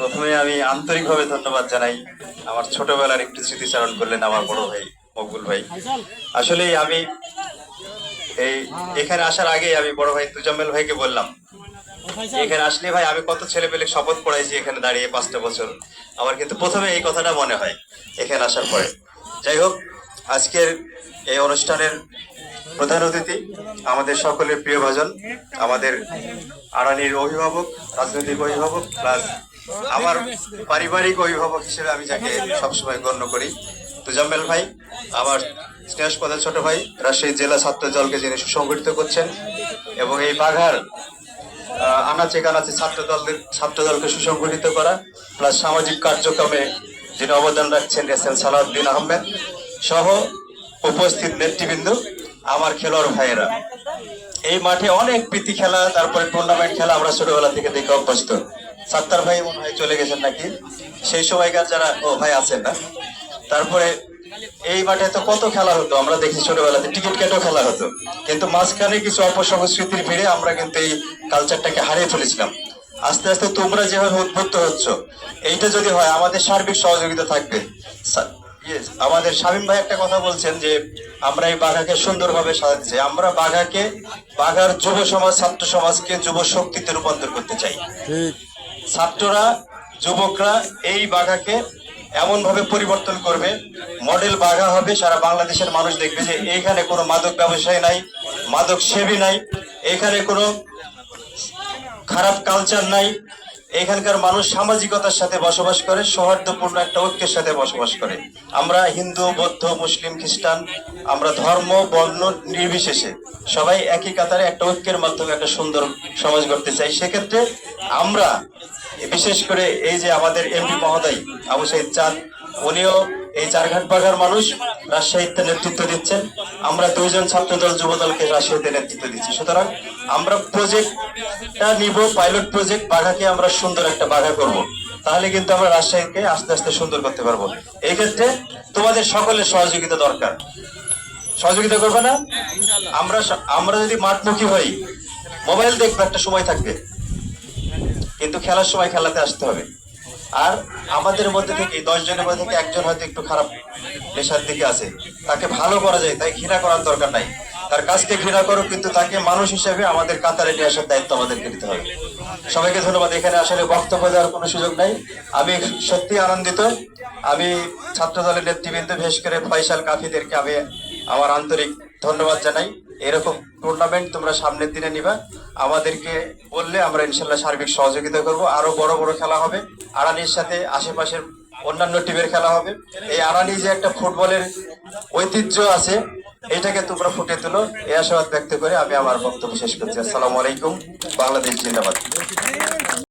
প্রথমে আমি আন্তরিকভাবে ধন্যবাদ জানাই। আমার ছোটবেলার একটু স্মৃতিচারণ করলেন আমার বড় ভাই মকবুল ভাই। আসলে আমি এই এখানে আসার আগে আমি বড় ভাই তুজাম্মেল ভাইকে বললাম, এখানে আসলে ভাই আমি কত ছেলে পেলে শপথ পড়াইছি এখানে দাঁড়িয়ে 5টা বছর। আমার কিন্তু প্রথমে এই কথাটা মনে হয় এখানে আসার পরে। যাই হোক, আজকের এই অনুষ্ঠানের প্রধান অতিথি আমাদের সকলের প্রিয় ভাজন, আমাদের আড়ানির অভিভাবক, রাজনৈতিক অভিভাবক প্লাস আমার পারিবারিক অভিভাবক হিসেবে আমি যাকে সবসময় গণ্য করি, তুজাম্মেল ভাই, আমার স্নেহাস্পদ ছোট ভাই, রাজশাহী জেলা ছাত্র দলকে যিনি সুসংগঠিত করছেন এবং এই বাঘার আনাচে কানাচে ছাত্র দলকে সুসংগঠিত করা প্লাস সামাজিক কার্যক্রমে যিনি অবদান রাখছেন এস সালাউদ্দিন আহমেদ সহ উপস্থিত নেতৃবৃন্দ, আমার খেলোয়াড় ভাইয়েরা। এই মাঠে অনেক প্রীতি খেলা, তারপরে টুর্নামেন্ট খেলা আমরা ছোটবেলা থেকে দেখে অভ্যস্ত। সাত্তার ভাই মনে হয় চলে গেছেন নাকি, সেই সময়কার যারা, ও ভাই আছেন না। তারপরে এই মাঠে তো কত খেলা হতো আমরা দেখি ছোটবেলাতে, টিকিট কেটেও খেলা হতো, কিন্তু মাঝখানে কিছু অপসংস্কৃতির ভিড়ে আমরা কিন্তু এই কালচারটাকে হারিয়ে ফেলেছিলাম। আস্তে আস্তে তোমরা যেভাবে উদ্বুদ্ধ হচ্ছ, এইটা যদি হয় আমাদের সার্বিক সহযোগিতা থাকবে। আমাদের শামীম ভাই একটা কথা বলছেন যে আমরা এই বাঘাকে সুন্দরভাবে সাজাতে চাই। আমরা বাঘাকে, বাঘার যুব সমাজ, ছাত্র সমাজকে যুব শক্তিতে রূপান্তর করতে চাই। ছাত্ররা, যুবকরা এই বাঘাকে এমন ভাবে পরিবর্তন করবে, মডেল বাঘা হবে। সারা বাংলাদেশের মানুষ দেখবে যে এইখানে কোনো মাদক ব্যবসায়ী নাই, মাদক সেবী নাই, এখানে কোনো খারাপ কালচার নাই। এখানকার মানুষ সামাজিকতার সাথে বসবাস করে, সৌহার্দ্যপূর্ণ একটা ঐক্যের সাথে বসবাস করে। আমরা হিন্দু, বৌদ্ধ, মুসলিম, খ্রিস্টান, আমরা ধর্ম বর্ণ নির্বিশেষে সবাই একই কাতারে একটা ঐক্যের মাধ্যমে একটা সুন্দর সমাজ গড়তে চাই। সেক্ষেত্রে আমরা বিশেষ করে এই যে আমাদের এমপি মহোদয় আবু সাইদ চাঁদ, উনিও এই চারঘাট বাঘার মানুষ, রাজশাহীতে নেতৃত্ব দিচ্ছেন। আমরা দুইজন ছাত্রদল যুবদলকে রাজশাহীতে নেতৃত্ব দিচ্ছি। সুতরাং আমরা প্রজেক্টটা নিব, পাইলট প্রজেক্ট, বাঘাকে আমরা সুন্দর একটা বাঘা করব। তাহলে কিন্তু আমরা রাজশাহীকে আস্তে আস্তে সুন্দর করতে পারবো। এই ক্ষেত্রে তোমাদের সকলের সহযোগিতা দরকার। সহযোগিতা করবে না? আমরা আমরা যদি মাঠমুখী হই, মোবাইল দেখবো একটা সময় থাকবে, কিন্তু খেলার সময় খেলাতে আসতে হবে। আর আমাদের মধ্যে থেকে 10 জনের মধ্যে থেকে একজন হয়তো একটু খারাপ নেশার দিকে আছে, তাকে ভালো করা যায়, তাই ঘৃণা করার দরকার নাই। তার কাজকে ঘৃণা করো, কিন্তু তাকে মানুষ হিসেবে আমাদের কাতারে নিয়ে আসার দায়িত্ব আমাদেরকে নিতে হবে। সবাইকে ধন্যবাদ। এখানে আসলে বক্তব্য দেওয়ার কোনো সুযোগ নাই। আমি সত্যি আনন্দিত। আমি ছাত্র দলের নেতৃবৃন্দ, বিশেষ করে ফয়সাল কাফিদেরকে আমি আমার আন্তরিক ধন্যবাদ জানাই। এরকম টুর্নামেন্ট তোমরা সামনের দিনে নিবা, আমাদেরকে বললে আমরা ইনশাল্লাহ সার্বিক সহযোগিতা করব। আরো বড় বড় খেলা হবে, আড়ানির সাথে আশেপাশের অন্যান্য টিমের খেলা হবে। এই আড়ানি যে একটা ফুটবলের ঐতিহ্য আছে, এটাকে তোমরা ফুটে তুলো, এই আশাবাদ ব্যক্ত করে আমি আমার বক্তব্য শেষ করছি। আসসালামু আলাইকুম। বাংলাদেশ জিন্দাবাদ।